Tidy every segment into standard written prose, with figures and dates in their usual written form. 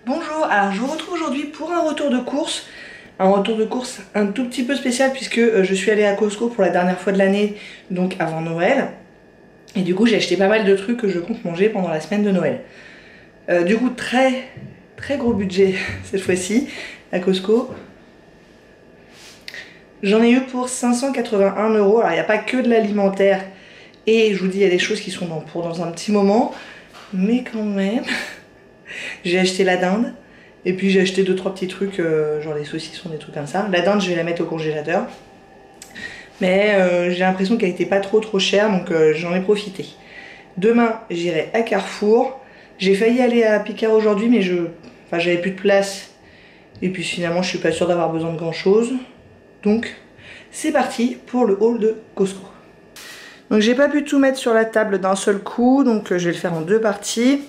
Bonjour, alors je vous retrouve aujourd'hui pour un retour de course. Un retour de course un tout petit peu spécial puisque je suis allée à Costco pour la dernière fois de l'année, donc avant Noël. Et du coup j'ai acheté pas mal de trucs que je compte manger pendant la semaine de Noël. Du coup très gros budget cette fois-ci à Costco. J'en ai eu pour 581 €. Alors il n'y a pas que de l'alimentaire et je vous dis il y a des choses qui sont dans un petit moment. Mais quand même, j'ai acheté la dinde. Et puis j'ai acheté 2-3 petits trucs, genre des saucissons, des trucs comme ça. La dinde, je vais la mettre au congélateur. Mais j'ai l'impression qu'elle était pas trop chère, donc j'en ai profité. Demain, j'irai à Carrefour. J'ai failli aller à Picard aujourd'hui, mais j'avais plus de place. Et puis finalement, je suis pas sûre d'avoir besoin de grand chose. Donc, c'est parti pour le haul de Costco. Donc j'ai pas pu tout mettre sur la table d'un seul coup, donc je vais le faire en deux parties.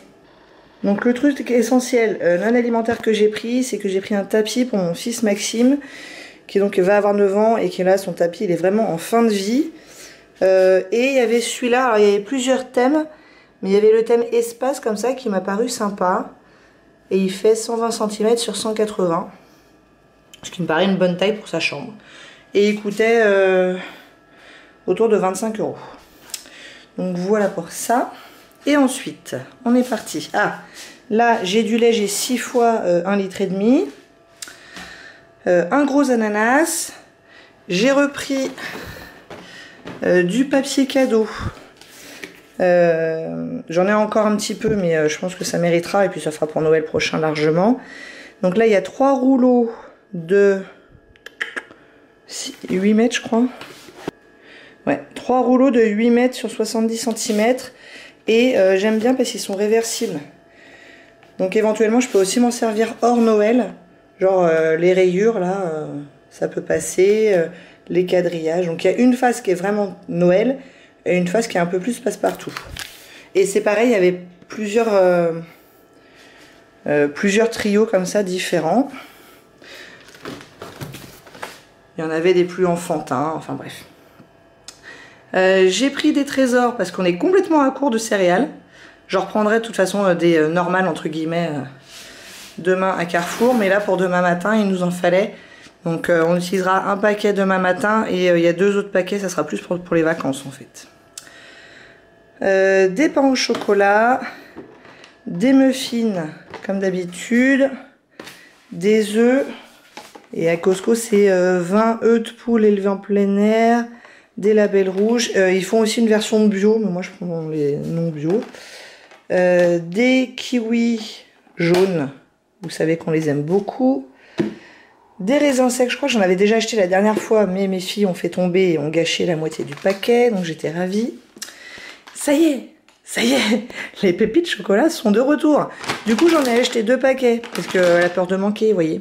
Donc le truc essentiel non alimentaire que j'ai pris, c'est que j'ai pris un tapis pour mon fils Maxime, qui donc va avoir 9 ans et qui là, son tapis, il est vraiment en fin de vie. Et il y avait celui-là, alors il y avait plusieurs thèmes, mais il y avait le thème espace comme ça qui m'a paru sympa. Et il fait 120 cm sur 180, ce qui me paraît une bonne taille pour sa chambre. Et il coûtait autour de 25 €. Donc voilà pour ça. Et ensuite, on est parti. Ah, là, j'ai du lait, j'ai 6 fois 1,5 litre. Un gros ananas. J'ai repris du papier cadeau. J'en ai encore un petit peu, mais je pense que ça méritera. Et puis ça fera pour Noël prochain largement. Donc là, il y a 3 rouleaux de 8 mètres, je crois. Ouais, 3 rouleaux de 8 mètres sur 70 cm. Et j'aime bien parce qu'ils sont réversibles. Donc éventuellement je peux aussi m'en servir hors Noël. Genre les rayures là, ça peut passer. Les quadrillages. Donc il y a une face qui est vraiment Noël. Et une face qui est un peu plus passe-partout. Et c'est pareil, il y avait plusieurs trios comme ça différents. Il y en avait des plus enfantins, enfin bref. J'ai pris des trésors parce qu'on est complètement à court de céréales. Je reprendrai de toute façon des normales entre guillemets demain à Carrefour. Mais là pour demain matin il nous en fallait. Donc on utilisera un paquet demain matin. Et il y a 2 autres paquets, ça sera plus pour les vacances en fait. Des pains au chocolat. Des muffins comme d'habitude. Des œufs. Et à Costco c'est 20 œufs de poule élevés en plein air. Des labels rouges. Ils font aussi une version bio, mais moi je prends les non bio. Des kiwis jaunes. Vous savez qu'on les aime beaucoup. Des raisins secs. Je crois que j'en avais déjà acheté la dernière fois, mais mes filles ont fait tomber et ont gâché la moitié du paquet. Donc j'étais ravie. Ça y est. Les pépites de chocolat sont de retour. Du coup j'en ai acheté 2 paquets. Parce que la peur de manquer, vous voyez.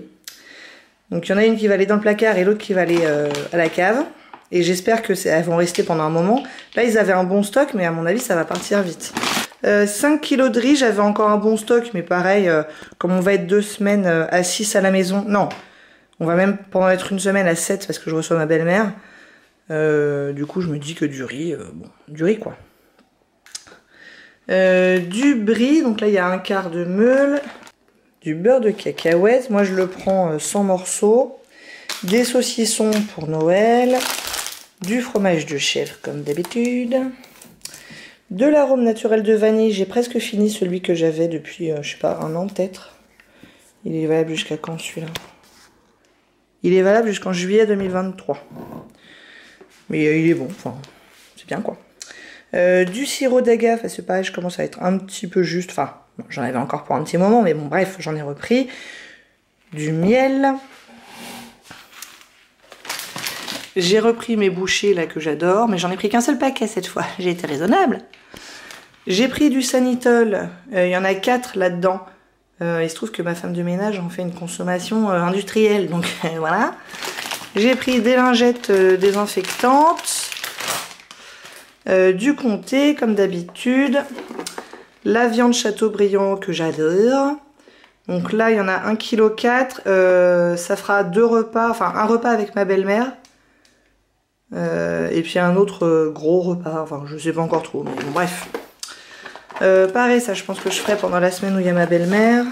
Donc il y en a une qui va aller dans le placard et l'autre qui va aller à la cave. Et j'espère qu'elles vont rester pendant un moment. Là, ils avaient un bon stock, mais à mon avis, ça va partir vite. 5 kg de riz, j'avais encore un bon stock, mais pareil, comme on va être 2 semaines à 6 à la maison. Non, on va même pendant être une semaine à 7 parce que je reçois ma belle-mère. Du coup, je me dis que du riz, bon, du riz quoi. Du brie, donc là, il y a un quart de meule. Du beurre de cacahuète, moi je le prends 100 morceaux. Des saucissons pour Noël. Du fromage de chèvre comme d'habitude. De l'arôme naturel de vanille. J'ai presque fini celui que j'avais depuis, je sais pas, 1 an peut-être. Il est valable jusqu'à quand celui-là? Il est valable jusqu'en juillet 2023. Mais il est bon, enfin, c'est bien quoi. Du sirop d'agave, c'est pareil, je commence à être un petit peu juste. Enfin, bon, j'en avais encore pour un petit moment, mais bon, bref, j'en ai repris. Du miel. J'ai repris mes bouchées là que j'adore, mais j'en ai pris qu'un seul paquet cette fois. J'ai été raisonnable. J'ai pris du Sanitol. Il y en a 4 là-dedans. Il se trouve que ma femme de ménage en fait une consommation industrielle, donc voilà. J'ai pris des lingettes désinfectantes. Du comté comme d'habitude. La viande Châteaubriand que j'adore. Donc là il y en a 1,4 kg. Ça fera 2 repas, enfin un repas avec ma belle-mère. Et puis un autre gros repas, enfin je sais pas encore trop, mais bon, bref. Pareil, ça je pense que je ferai pendant la semaine où il y a ma belle-mère.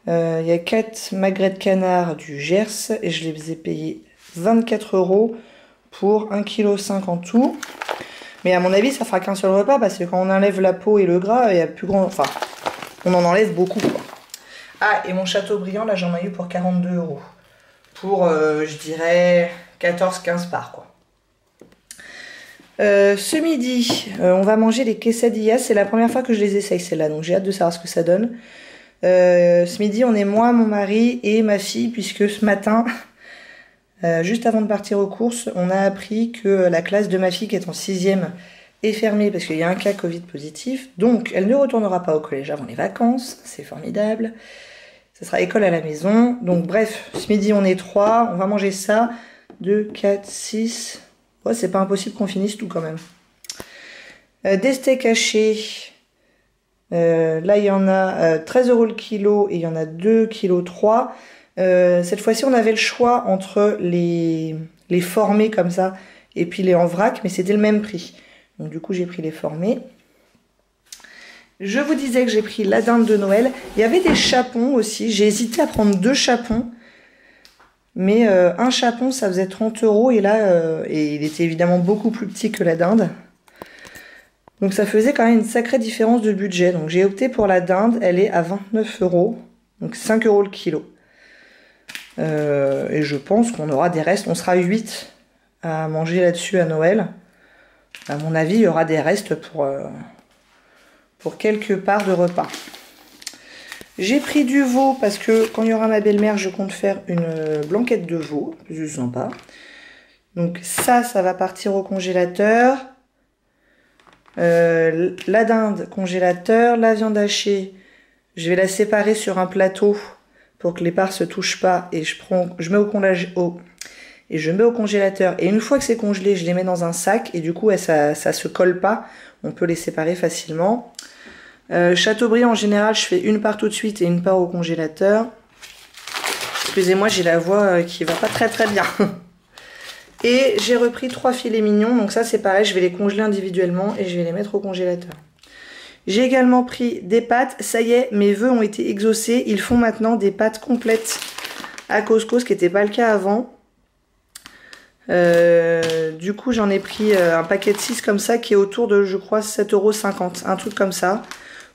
Il y a 4 magrets de canard du Gers et je les ai payés 24 € pour 1,5 kg en tout. Mais à mon avis, ça fera qu'un seul repas parce que quand on enlève la peau et le gras, il y a plus grand. Enfin, on en enlève beaucoup, quoi. Ah, et mon Chateaubriand, là, j'en ai eu pour 42 €. Pour, je dirais, 14-15 parts, quoi. Ce midi, on va manger les quesadillas. C'est la première fois que je les essaye, celles-là. Donc, j'ai hâte de savoir ce que ça donne. Ce midi, on est moi, mon mari et ma fille, puisque ce matin, juste avant de partir aux courses, on a appris que la classe de ma fille, qui est en 6e, est fermée parce qu'il y a un cas Covid positif. Donc, elle ne retournera pas au collège avant les vacances. C'est formidable. Ça sera école à la maison. Donc, bref, ce midi, on est 3. On va manger ça. 2, 4, 6. Ouais, c'est pas impossible qu'on finisse tout quand même. Des steaks hachés. Là, il y en a 13 € le kilo et il y en a 2,3 kg. Cette fois-ci, on avait le choix entre les formés comme ça et puis les en vrac, mais c'était le même prix. Donc, du coup, j'ai pris les formés. Je vous disais que j'ai pris la dinde de Noël. Il y avait des chapons aussi. J'ai hésité à prendre 2 chapons. Mais un chapon, ça faisait 30 €. Et là, et il était évidemment beaucoup plus petit que la dinde. Donc ça faisait quand même une sacrée différence de budget. Donc j'ai opté pour la dinde. Elle est à 29 €. Donc 5 € le kilo. Et je pense qu'on aura des restes. On sera 8 à manger là-dessus à Noël. À mon avis, il y aura des restes pour quelques parts de repas. J'ai pris du veau parce que quand il y aura ma belle-mère, je compte faire une blanquette de veau. C'est sympa. Donc ça va partir au congélateur. La dinde, congélateur. La viande hachée, je vais la séparer sur un plateau pour que les parts se touchent pas. Et je mets au congélateur. Et une fois que c'est congelé, je les mets dans un sac. Et du coup, ça se colle pas. On peut les séparer facilement. Chateaubriand, en général, je fais une part tout de suite et une part au congélateur. Excusez-moi, j'ai la voix qui va pas très très bien. Et j'ai repris 3 filets mignons. Donc ça, c'est pareil, je vais les congeler individuellement et je vais les mettre au congélateur. J'ai également pris des pâtes. Ça y est, mes vœux ont été exaucés. Ils font maintenant des pâtes complètes à Costco, ce qui n'était pas le cas avant. Du coup, j'en ai pris un paquet de 6 comme ça qui est autour de, je crois, 7,50 €. Un truc comme ça.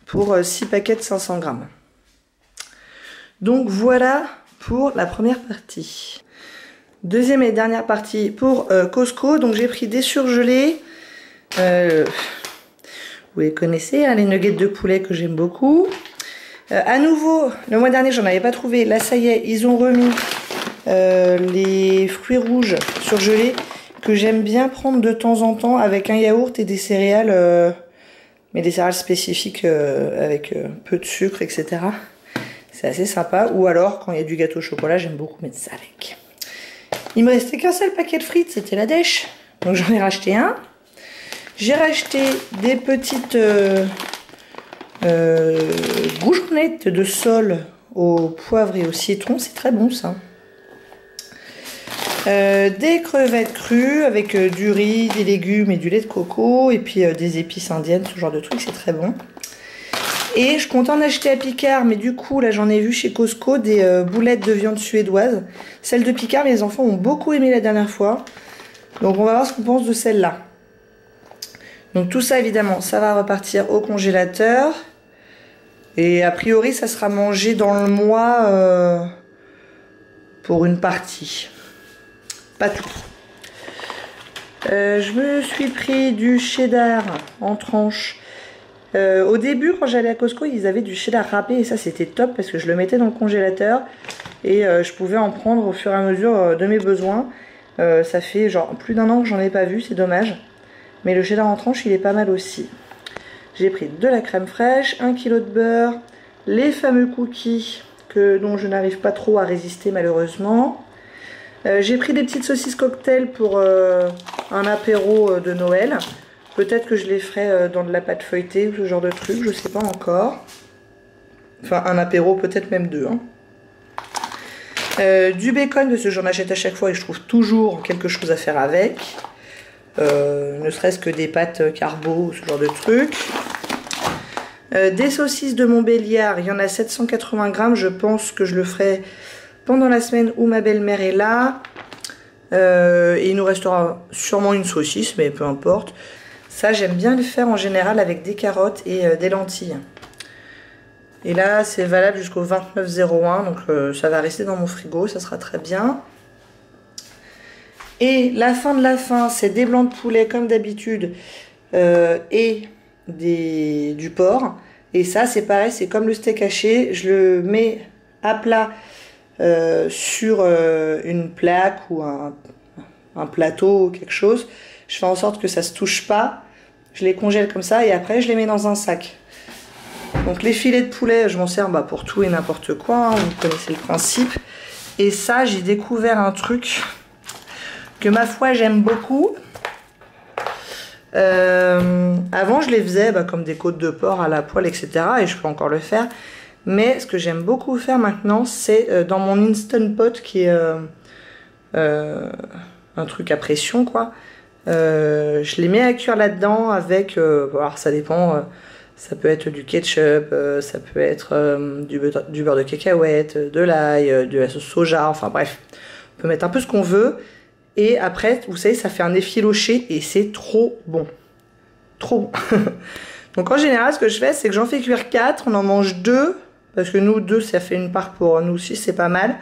Pour 6 paquets de 500 grammes. Donc voilà pour la première partie. Deuxième et dernière partie pour Costco. Donc j'ai pris des surgelés. Vous les connaissez, hein, les nuggets de poulet que j'aime beaucoup. À nouveau, le mois dernier, j'en avais pas trouvé. Là, ça y est, ils ont remis les fruits rouges surgelés que j'aime bien prendre de temps en temps avec un yaourt et des céréales. Mais des céréales spécifiques avec peu de sucre, etc. C'est assez sympa. Ou alors, quand il y a du gâteau au chocolat, j'aime beaucoup mettre ça avec. Il me restait qu'un seul paquet de frites, c'était la dèche. Donc j'en ai racheté un. J'ai racheté des petites goujonnettes de sole au poivre et au citron. C'est très bon ça. Des crevettes crues avec du riz, des légumes et du lait de coco et puis des épices indiennes, ce genre de trucs, c'est très bon. Et je compte en acheter à Picard, mais du coup là j'en ai vu chez Costco des boulettes de viande suédoise. Celles de Picard, les enfants ont beaucoup aimé la dernière fois. Donc on va voir ce qu'on pense de celle-là. Donc tout ça évidemment, ça va repartir au congélateur. Et a priori ça sera mangé dans le mois pour une partie. Pas tout. Je me suis pris du cheddar en tranches. Au début, quand j'allais à Costco, ils avaient du cheddar râpé et ça c'était top parce que je le mettais dans le congélateur et je pouvais en prendre au fur et à mesure de mes besoins. Ça fait genre plus d'1 an que j'en ai pas vu, c'est dommage. Mais le cheddar en tranches, il est pas mal aussi. J'ai pris de la crème fraîche, 1 kg de beurre, les fameux cookies dont je n'arrive pas trop à résister malheureusement. J'ai pris des petites saucisses cocktail pour un apéro de Noël. Peut-être que je les ferai dans de la pâte feuilletée ou ce genre de truc, je sais pas encore. Enfin, un apéro, peut-être même 2. Hein. Du bacon, parce que j'en achète à chaque fois et je trouve toujours quelque chose à faire avec. Ne serait-ce que des pâtes carbo, ce genre de truc. Des saucisses de Montbéliard, il y en a 780 grammes. Je pense que je le ferai pendant la semaine où ma belle-mère est là. Et il nous restera sûrement une saucisse, mais peu importe. Ça, j'aime bien le faire en général avec des carottes et des lentilles. Et là, c'est valable jusqu'au 29,01, donc ça va rester dans mon frigo, ça sera très bien. Et la fin de la fin, c'est des blancs de poulet comme d'habitude et du porc. Et ça, c'est pareil, c'est comme le steak haché, je le mets à plat sur une plaque ou un plateau ou quelque chose. Je fais en sorte que ça se touche pas. Je les congèle comme ça et après je les mets dans un sac. Donc les filets de poulet, je m'en sers pour tout et n'importe quoi, hein, vous connaissez le principe. Et ça, j'ai découvert un truc que ma foi j'aime beaucoup. Avant je les faisais comme des côtes de porc à la poêle, etc. Et je peux encore le faire. Mais ce que j'aime beaucoup faire maintenant, c'est dans mon Instant Pot qui est un truc à pression quoi. Je les mets à cuire là-dedans avec, alors ça dépend, ça peut être du ketchup, ça peut être du beurre de cacahuète, de l'ail, de la sauce soja, enfin bref. On peut mettre un peu ce qu'on veut. Et après, vous savez, ça fait un effiloché et c'est trop bon. Trop bon. Donc en général, ce que je fais, c'est que j'en fais cuire 4, on en mange 2. Parce que nous, 2, ça fait une part pour nous 6, c'est pas mal.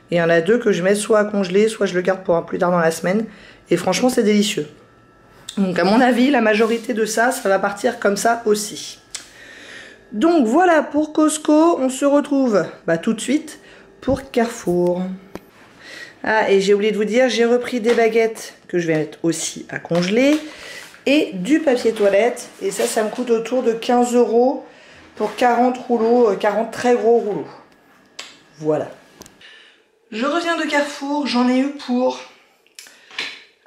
Et il y en a 2 que je mets soit à congeler, soit je le garde pour plus tard dans la semaine. Et franchement, c'est délicieux. Donc à mon avis, la majorité de ça, ça va partir comme ça aussi. Donc voilà pour Costco. On se retrouve tout de suite pour Carrefour. Ah, et j'ai oublié de vous dire, j'ai repris des baguettes que je vais mettre aussi à congeler. Et du papier toilette. Et ça me coûte autour de 15 € pour 40 rouleaux, 40 très gros rouleaux. Voilà. Je reviens de Carrefour, j'en ai eu pour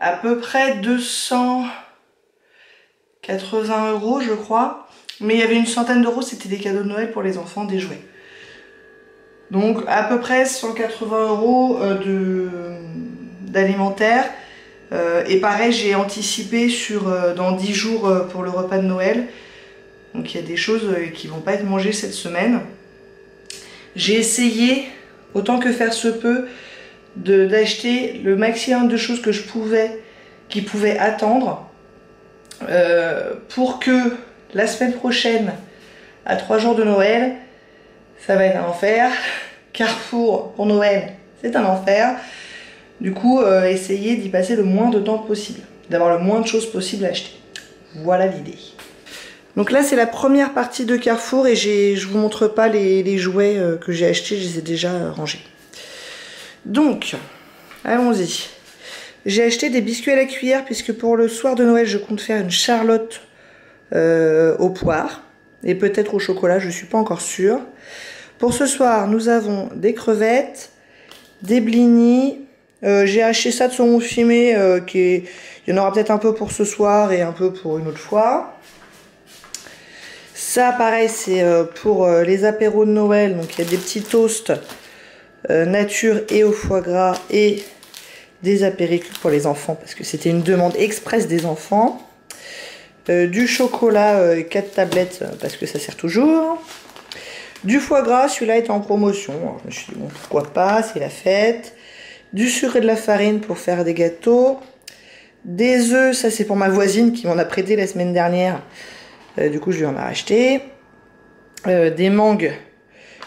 à peu près 280 € je crois. Mais il y avait une centaine d'euros, c'était des cadeaux de Noël pour les enfants, des jouets. Donc à peu près 180 € d'alimentaire. Et pareil, j'ai anticipé dans 10 jours pour le repas de Noël. Donc il y a des choses qui vont pas être mangées cette semaine. J'ai essayé, autant que faire se peut, d'acheter le maximum de choses que qui pouvaient attendre, pour que la semaine prochaine, à 3 jours de Noël, ça va être un enfer. Carrefour pour Noël, c'est un enfer. Du coup, essayer d'y passer le moins de temps possible, d'avoir le moins de choses possible à acheter. Voilà l'idée. Donc là, c'est la première partie de Carrefour et je vous montre pas les jouets que j'ai achetés, je les ai déjà rangés. Donc, allons-y. J'ai acheté des biscuits à la cuillère puisque pour le soir de Noël, je compte faire une charlotte aux poires et peut-être au chocolat, je suis pas encore sûre. Pour ce soir, nous avons des crevettes, des blinis. J'ai acheté ça de saumon fumé, il y en aura peut-être un peu pour ce soir et un peu pour une autre fois. Ça, pareil, c'est pour les apéros de Noël. Donc, il y a des petits toasts nature et au foie gras et des apéritifs pour les enfants parce que c'était une demande express des enfants. Du chocolat, 4 tablettes parce que ça sert toujours. Du foie gras, celui-là est en promotion. Alors, je me suis dit, bon, pourquoi pas, c'est la fête. Du sucre et de la farine pour faire des gâteaux. Des œufs, ça c'est pour ma voisine qui m'en a prêté la semaine dernière. Du coup, je lui en ai acheté. Des mangues,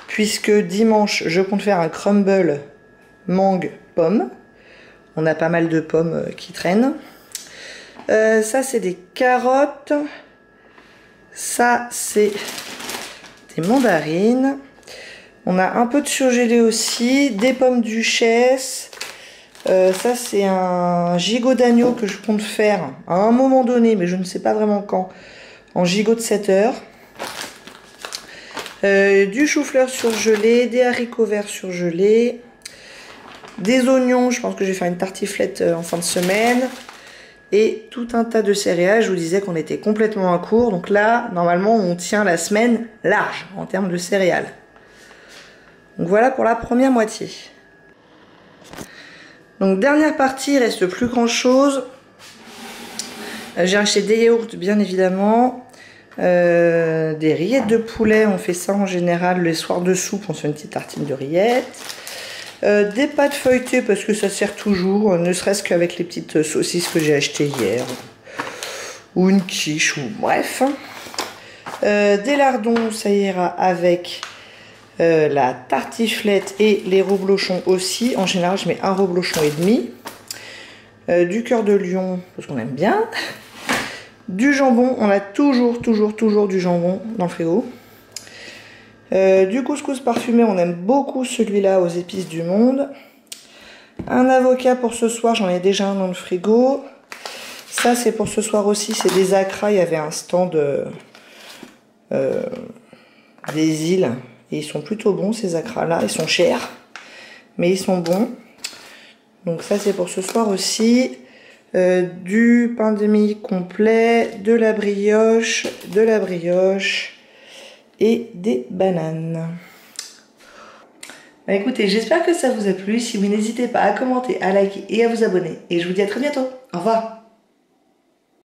puisque dimanche, je compte faire un crumble mangue pomme. On a pas mal de pommes qui traînent. Ça, c'est des carottes. Ça, c'est des mandarines. On a un peu de surgelé aussi. Des pommes duchesse. Ça, c'est un gigot d'agneau que je compte faire à un moment donné, mais je ne sais pas vraiment quand. En gigot de 7 heures. Du chou-fleur surgelé, des haricots verts surgelés, des oignons, je pense que je vais faire une tartiflette en fin de semaine, et tout un tas de céréales. Je vous disais qu'on était complètement à court, donc là, normalement, on tient la semaine large en termes de céréales. Donc voilà pour la première moitié. Donc dernière partie, il reste plus grand chose. J'ai acheté des yaourts, bien évidemment. Des rillettes de poulet, on fait ça en général les soirs de soupe, on se fait une petite tartine de rillettes. Des pâtes feuilletées parce que ça sert toujours, ne serait-ce qu'avec les petites saucisses que j'ai achetées hier. Ou une quiche, ou bref. Des lardons, ça ira avec la tartiflette et les reblochons aussi. En général, je mets un reblochon et demi. Du cœur de lion, parce qu'on aime bien. Du jambon, on a toujours du jambon dans le frigo. Du couscous parfumé, on aime beaucoup celui-là aux épices du monde. Un avocat pour ce soir, j'en ai déjà un dans le frigo. Ça c'est pour ce soir aussi, c'est des acras, il y avait un stand des îles. Et ils sont plutôt bons ces acras là, ils sont chers, mais ils sont bons. Donc ça c'est pour ce soir aussi. Du pain de mie complet, de la brioche et des bananes. Bah écoutez, j'espère que ça vous a plu. Si oui, n'hésitez pas à commenter, à liker et à vous abonner. Et je vous dis à très bientôt. Au revoir.